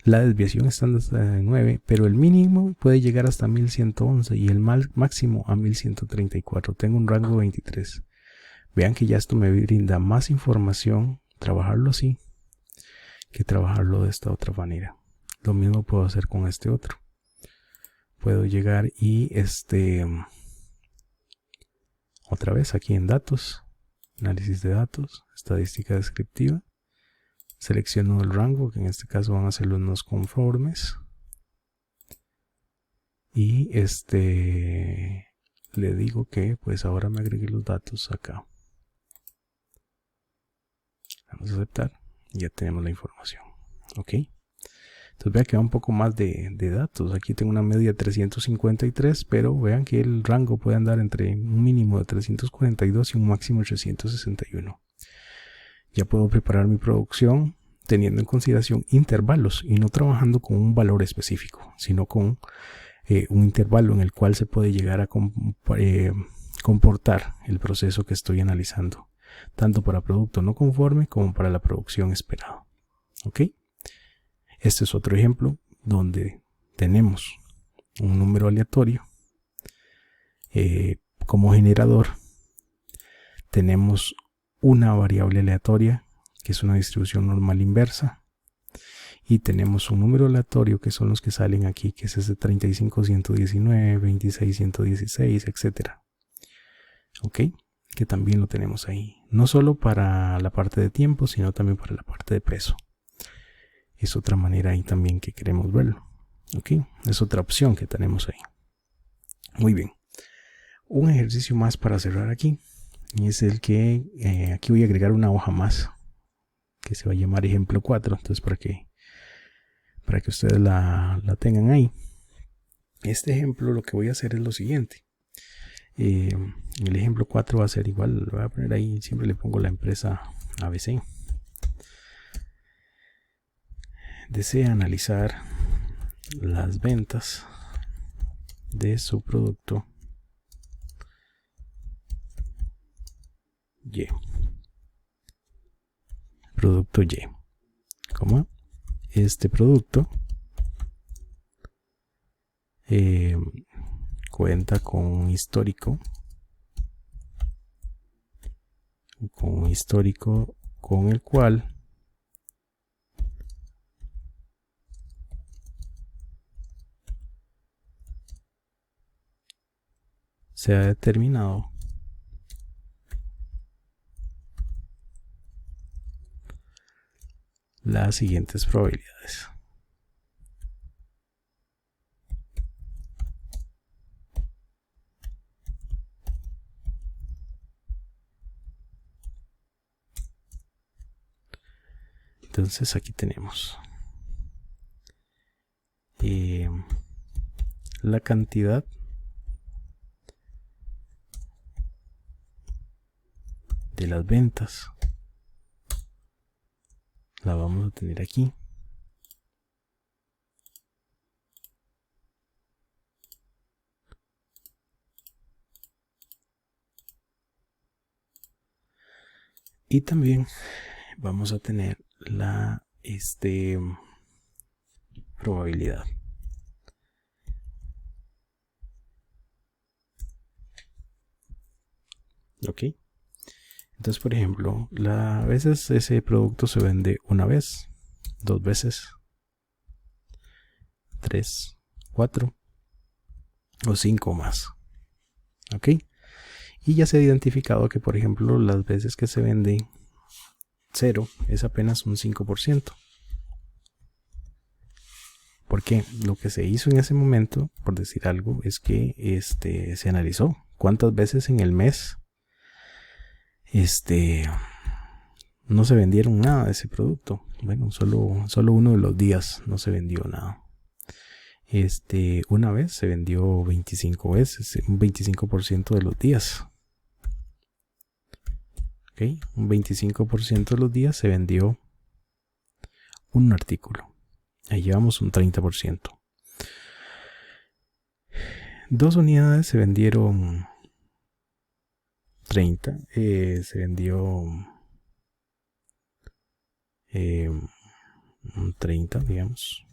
La desviación está en 9, pero el mínimo puede llegar hasta 1111 y el máximo a 1134. Tengo un rango de 23. Vean que ya esto me brinda más información trabajarlo así que trabajarlo de esta otra manera. Lo mismo puedo hacer con este otro. Puedo llegar y otra vez aquí en datos, análisis de datos, estadística descriptiva. Selecciono el rango, que en este caso van a ser los no conformes. Y le digo que pues ahora me agregue los datos acá. Vamos a aceptar. Ya tenemos la información. Ok. Entonces vean que va un poco más de datos. Aquí tengo una media de 353, pero vean que el rango puede andar entre un mínimo de 342 y un máximo de 361. Ya puedo preparar mi producción teniendo en consideración intervalos y no trabajando con un valor específico, sino con un intervalo en el cual se puede llegar a comportar el proceso que estoy analizando, tanto para producto no conforme como para la producción esperada. ¿Ok? Este es otro ejemplo donde tenemos un número aleatorio como generador. Tenemos una variable aleatoria que es una distribución normal inversa, y tenemos un número aleatorio que son los que salen aquí, que es ese 35, 119, 26, 116, etcétera. Ok, que también lo tenemos ahí, no solo para la parte de tiempo, sino también para la parte de peso. Es otra manera ahí también que queremos verlo. Ok, es otra opción que tenemos ahí. Muy bien, un ejercicio más para cerrar aquí, y es el que aquí voy a agregar una hoja más que se va a llamar ejemplo 4, entonces para que ustedes la tengan ahí. Este ejemplo lo que voy a hacer es lo siguiente. El ejemplo 4 va a ser igual, lo voy a poner ahí, siempre le pongo la empresa ABC. Desea analizar las ventas de su producto Y. Producto Y. ¿Cómo? Este producto cuenta con un histórico. Con el cual se ha determinado las siguientes probabilidades. Entonces aquí tenemos la cantidad de las ventas. La vamos a tener aquí. Y también vamos a tener la probabilidad. Ok. Entonces, por ejemplo, a veces ese producto se vende una vez, 2 veces, 3, 4 o 5 más. Ok. Y ya se ha identificado que, por ejemplo, las veces que se vende 0 es apenas un 5%. Porque lo que se hizo en ese momento, por decir algo, es que se analizó cuántas veces en el mes no se vendieron nada de ese producto. Bueno, solo uno de los días no se vendió nada. Una vez se vendió 25 veces, un 25% de los días. ¿Ok? Un 25% de los días se vendió un artículo. Ahí llevamos un 30%. 2 unidades se vendieron 30. Se vendió un 30, digamos.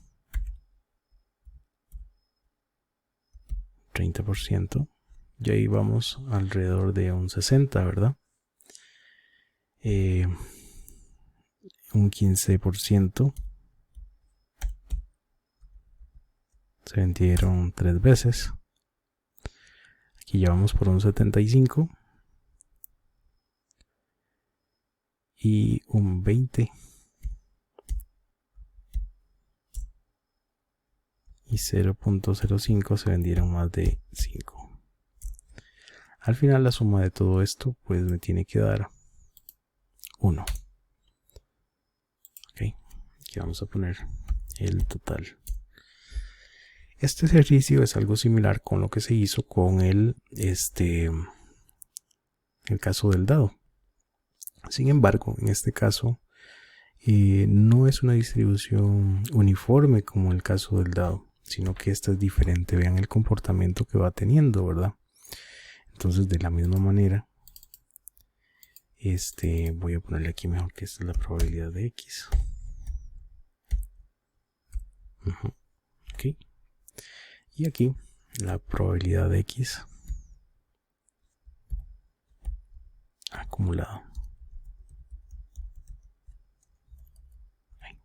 30%. Y ahí vamos alrededor de un 60, ¿verdad? Un 15% se vendieron 3 veces. Aquí ya vamos por un 75 y un 20 y 0.05 se vendieron más de 5. Al final la suma de todo esto pues me tiene que dar 1. Ok, aquí vamos a poner el total. Este ejercicio es algo similar con lo que se hizo con el caso del dado. Sin embargo, en este caso no es una distribución uniforme como el caso del dado, sino que esta es diferente. Vean el comportamiento que va teniendo, ¿verdad? Entonces, de la misma manera, voy a ponerle aquí mejor que esta es la probabilidad de X. Ok. Y aquí la probabilidad de X acumulado. Ahí.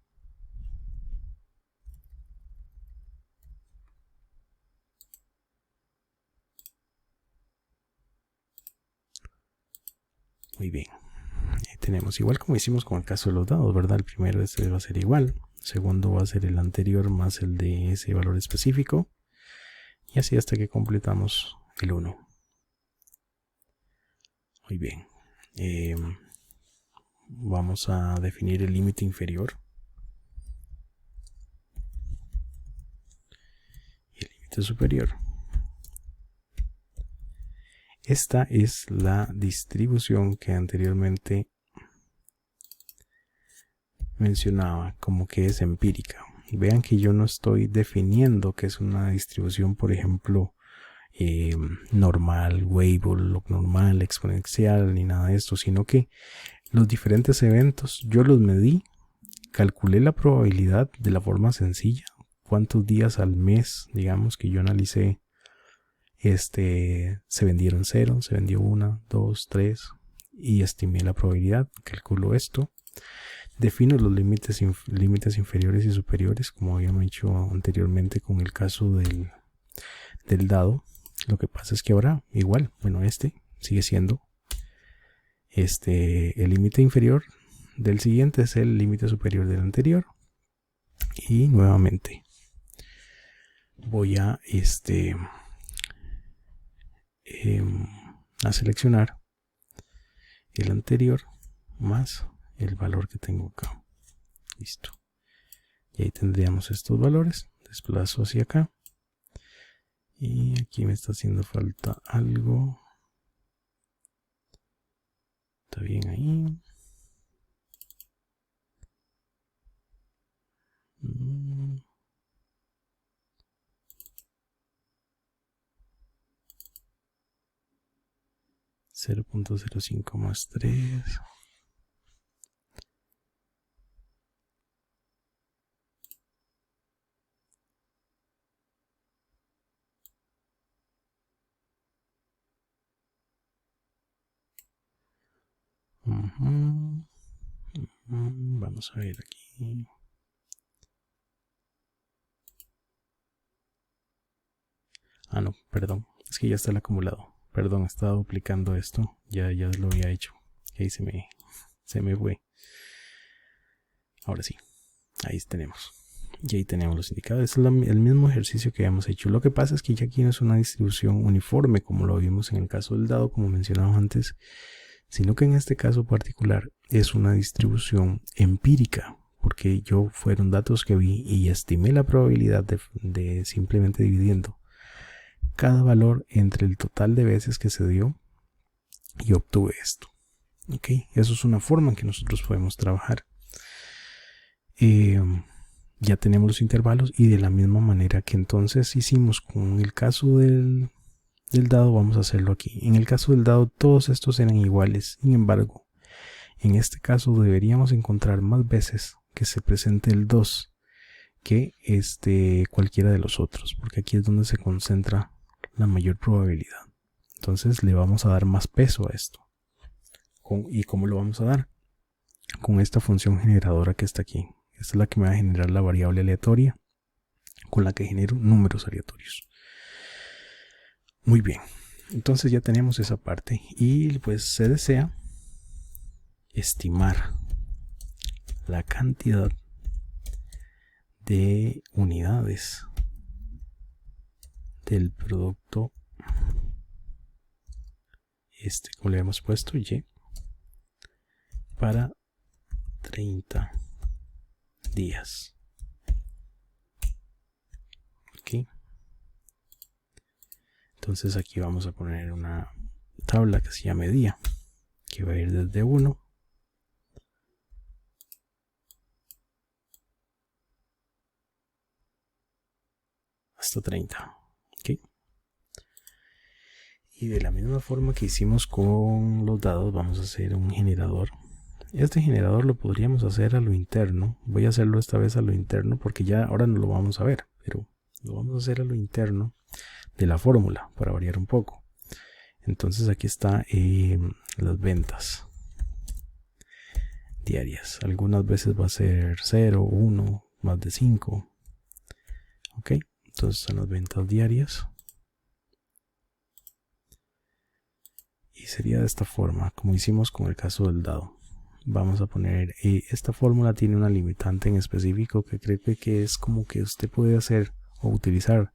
Muy bien. Ahí tenemos igual como hicimos con el caso de los dados, ¿verdad? El primero va a ser igual. El segundo va a ser el anterior más el de ese valor específico. Y así hasta que completamos el 1. Muy bien. Vamos a definir el límite inferior. Y el límite superior. Esta es la distribución que anteriormente mencionaba como que es empírica. Vean que yo no estoy definiendo que es una distribución, por ejemplo, normal, Weibull, log normal, exponencial, ni nada de esto, sino que los diferentes eventos yo los medí, calculé la probabilidad de la forma sencilla, cuántos días al mes, digamos, que yo analicé, se vendieron 0, se vendió 1, 2, 3 y estimé la probabilidad, calculo esto. Defino los límites inferiores y superiores, como habíamos hecho anteriormente con el caso del dado. Lo que pasa es que ahora, igual, bueno, sigue siendo el límite inferior del siguiente es el límite superior del anterior. Y nuevamente voy a seleccionar el anterior más el valor que tengo acá. Listo. Y ahí tendríamos estos valores. Desplazo hacia acá. Y aquí me está haciendo falta algo. Está bien ahí. 0.05 más 3. Vamos a ver aquí. Ah, no, perdón. Es que ya está el acumulado. Perdón, estaba duplicando esto. Ya lo había hecho. Ahí se me fue. Ahora sí. Ahí tenemos. Y ahí tenemos los indicadores. Es el mismo ejercicio que habíamos hecho. Lo que pasa es que ya aquí no es una distribución uniforme como lo vimos en el caso del dado, como mencionamos antes, sino que en este caso particular es una distribución empírica, porque fueron datos que vi y estimé la probabilidad de simplemente dividiendo cada valor entre el total de veces que se dio y obtuve esto. ¿Ok? Eso es una forma en que nosotros podemos trabajar. Ya tenemos los intervalos y de la misma manera que entonces hicimos con el caso del dado, vamos a hacerlo aquí. En el caso del dado todos estos eran iguales, sin embargo en este caso deberíamos encontrar más veces que se presente el 2 que cualquiera de los otros, porque aquí es donde se concentra la mayor probabilidad. Entonces le vamos a dar más peso a esto. ¿Y cómo lo vamos a dar? Con esta función generadora que está aquí. Esta es la que me va a generar la variable aleatoria con la que genero números aleatorios. Muy bien, entonces ya tenemos esa parte y pues se desea estimar la cantidad de unidades del producto, como le hemos puesto, Y, para 30 días. Ok. Entonces aquí vamos a poner una tabla que se llame día, que va a ir desde 1 hasta 30. ¿Okay? Y de la misma forma que hicimos con los dados, vamos a hacer un generador. Este generador lo podríamos hacer a lo interno. Voy a hacerlo esta vez a lo interno porque ya ahora no lo vamos a ver, pero lo vamos a hacer a lo interno de la fórmula para variar un poco. Entonces aquí está las ventas diarias. Algunas veces va a ser 0, 1, más de 5. Ok, entonces están las ventas diarias. Y sería de esta forma, como hicimos con el caso del dado. Vamos a poner, esta fórmula tiene una limitante en específico que creo que es como que usted puede hacer o utilizar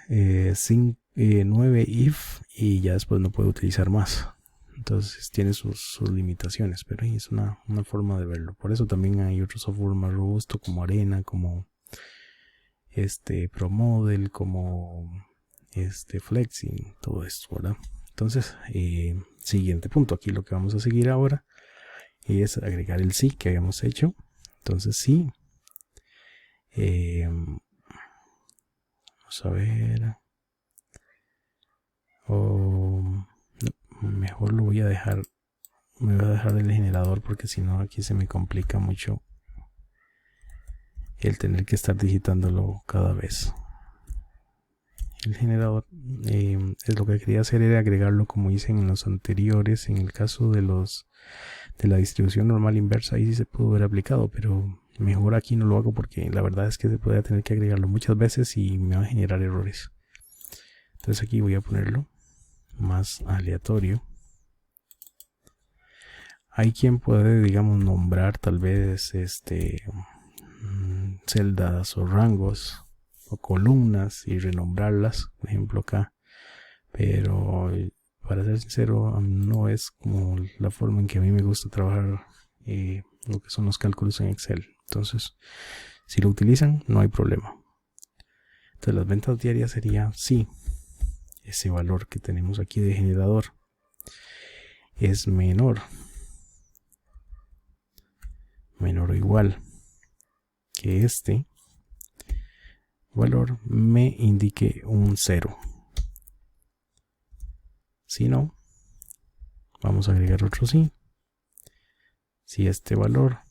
9 if y ya después no puede utilizar más. Entonces tiene sus limitaciones, pero es una forma de verlo. Por eso también hay otro software más robusto como Arena, como ProModel, como Flexing, todo esto, ¿verdad? Entonces, siguiente punto, aquí lo que vamos a seguir ahora es agregar el sí que habíamos hecho. Entonces sí, vamos a ver, mejor lo voy a dejar, me voy a dejar el generador porque si no aquí se me complica mucho el tener que estar digitándolo cada vez. El generador es lo que quería hacer, era agregarlo como hice en los anteriores. En el caso de la distribución normal inversa, ahí sí se pudo haber aplicado, pero mejor aquí no lo hago porque la verdad es que se puede tener que agregarlo muchas veces y me va a generar errores. Entonces aquí voy a ponerlo más aleatorio. Hay quien puede, digamos, nombrar tal vez celdas o rangos o columnas y renombrarlas, por ejemplo acá, pero para ser sincero no es como la forma en que a mí me gusta trabajar lo que son los cálculos en Excel. Entonces si lo utilizan no hay problema. Entonces las ventas diarias sería sí, ese valor que tenemos aquí de generador es menor o igual que este valor me indique un 0. Si no, vamos a agregar otro sí. Si este valor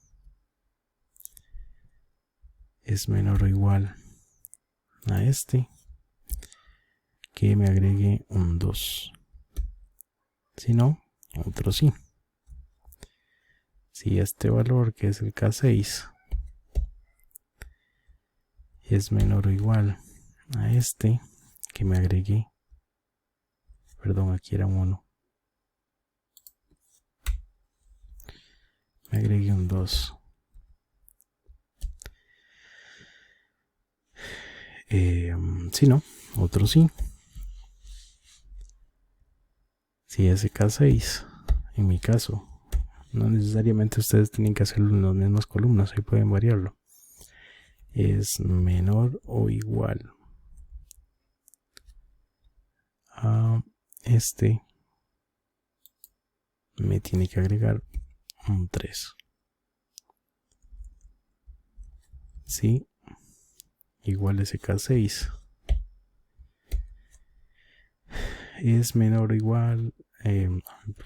es menor o igual a este, que me agregue un 2. Si no, otro sí. Si este valor, que es el K6, es menor o igual a este, que me agregue, perdón, aquí era un 1, me agregue un 2. Si no, otro sí. Si SK6, en mi caso, no necesariamente ustedes tienen que hacerlo en las mismas columnas, ahí pueden variarlo, es menor o igual a este, me tiene que agregar un 3. ¿Sí? Igual SK6 es menor o igual,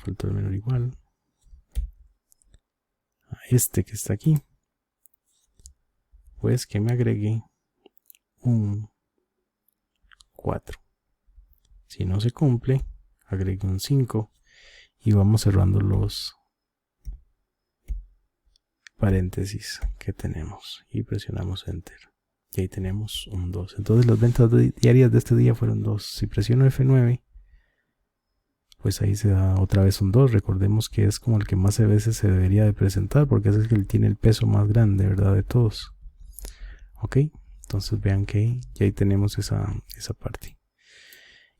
falta el menor o igual a este que está aquí, pues que me agregue un 4. Si no se cumple, agregue un 5 y vamos cerrando los paréntesis que tenemos y presionamos enter. Y ahí tenemos un 2. Entonces las ventas diarias de este día fueron 2. Si presiono F9, pues ahí se da otra vez un 2. Recordemos que es como el que más veces se debería de presentar, porque es el que tiene el peso más grande, ¿verdad? De todos. Ok, entonces vean que ya ahí tenemos esa parte.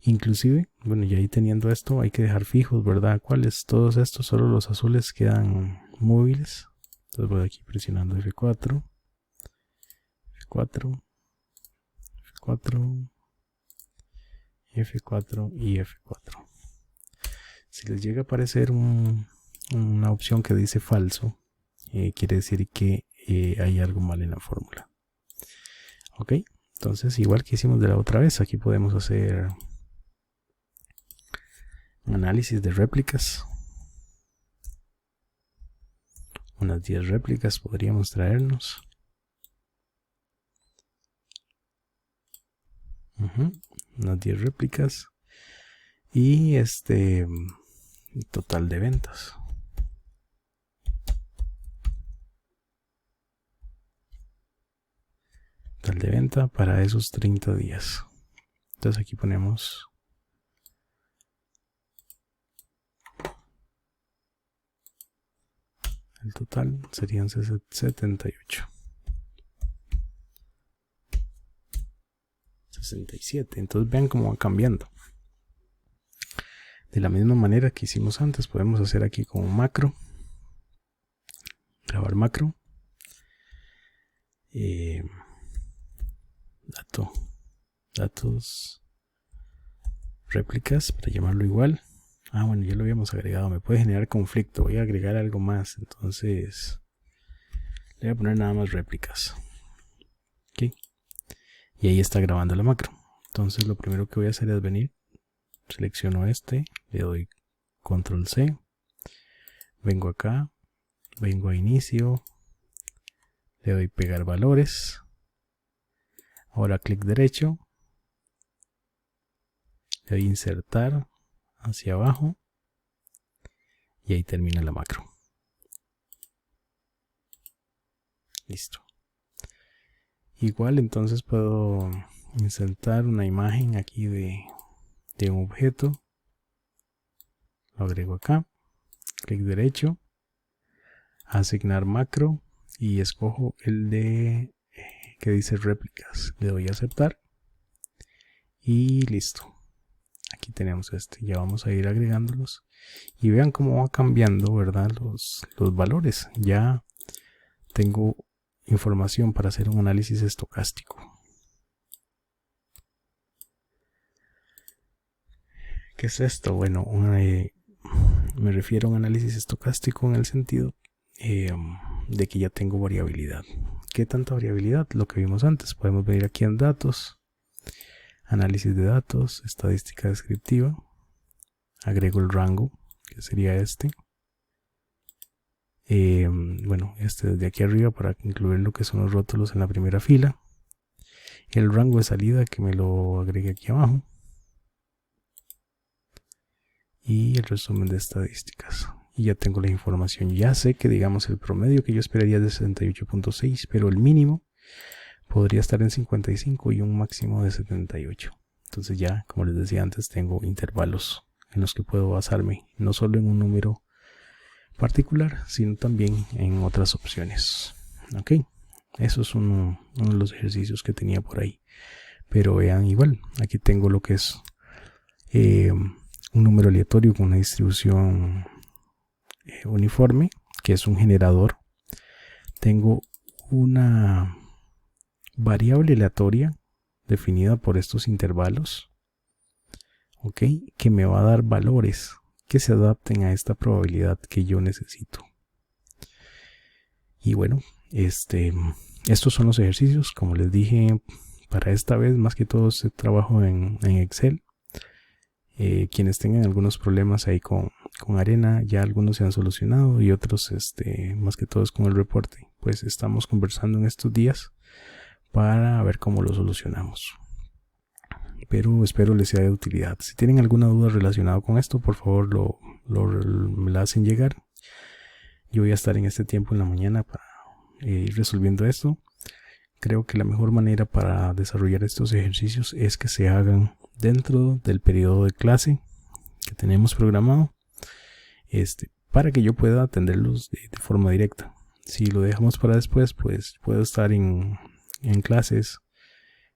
Inclusive, bueno, ya ahí teniendo esto, hay que dejar fijos, ¿verdad? ¿Cuáles? Todos estos, solo los azules quedan móviles. Entonces voy aquí presionando F4, F4, F4, F4 y F4. Si les llega a aparecer una opción que dice falso, quiere decir que hay algo mal en la fórmula. Ok, entonces igual que hicimos de la otra vez, aquí podemos hacer un análisis de réplicas. Unas 10 réplicas podríamos traernos. Unas 10 réplicas. Y total de ventas. Total de venta para esos 30 días. Entonces aquí ponemos el total, serían 78. 67. Entonces vean cómo va cambiando. De la misma manera que hicimos antes, podemos hacer aquí con un macro. Grabar macro. Datos. Réplicas, para llamarlo igual. Bueno, ya lo habíamos agregado. Me puede generar conflicto. Voy a agregar algo más. Entonces, le voy a poner nada más réplicas. Ok. Y ahí está grabando la macro. Entonces, lo primero que voy a hacer es venir. Selecciono le doy control C, vengo acá, vengo a inicio, le doy pegar valores, ahora clic derecho, le doy insertar hacia abajo y ahí termina la macro. Listo. Igual entonces puedo insertar una imagen aquí de un objeto, lo agrego acá, clic derecho, asignar macro y escojo el de que dice réplicas, le doy a aceptar y listo. Aquí tenemos ya vamos a ir agregándolos y vean cómo va cambiando, ¿verdad? Los valores. Ya tengo información para hacer un análisis estocástico. ¿Qué es esto? Bueno, me refiero a un análisis estocástico en el sentido de que ya tengo variabilidad. ¿Qué tanta variabilidad? Lo que vimos antes. Podemos venir aquí en datos, análisis de datos, estadística descriptiva. Agrego el rango, que sería este. Bueno, desde aquí arriba para incluir lo que son los rótulos en la primera fila. El rango de salida que me lo agregue aquí abajo. Y el resumen de estadísticas. Y ya tengo la información. Ya sé que digamos el promedio que yo esperaría es de 68.6, pero el mínimo podría estar en 55 y un máximo de 78. Entonces ya, como les decía antes, tengo intervalos en los que puedo basarme, no solo en un número particular, sino también en otras opciones. Ok, eso es uno de los ejercicios que tenía por ahí. Pero vean igual, aquí tengo lo que es un número aleatorio con una distribución uniforme, que es un generador. Tengo una variable aleatoria definida por estos intervalos, ¿ok? Que me va a dar valores que se adapten a esta probabilidad que yo necesito. Y bueno, estos son los ejercicios. Como les dije, para esta vez más que todo este trabajo en Excel. Quienes tengan algunos problemas ahí con Arena, ya algunos se han solucionado y otros más que todo es con el reporte. Pues estamos conversando en estos días para ver cómo lo solucionamos, pero espero les sea de utilidad. Si tienen alguna duda relacionada con esto, por favor me la hacen llegar. Yo voy a estar en este tiempo en la mañana para ir resolviendo esto. Creo que la mejor manera para desarrollar estos ejercicios es que se hagan dentro del periodo de clase que tenemos programado, para que yo pueda atenderlos de forma directa. Si lo dejamos para después, pues puedo estar en clases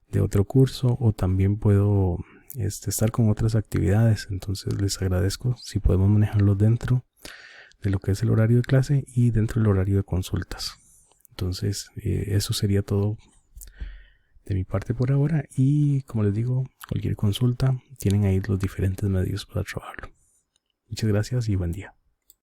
de otro curso, o también puedo estar con otras actividades. Entonces les agradezco si podemos manejarlo dentro de lo que es el horario de clase y dentro del horario de consultas. Entonces eso sería todo de mi parte por ahora, y como les digo, cualquier consulta tienen ahí los diferentes medios para trabajarlo. Muchas gracias y buen día.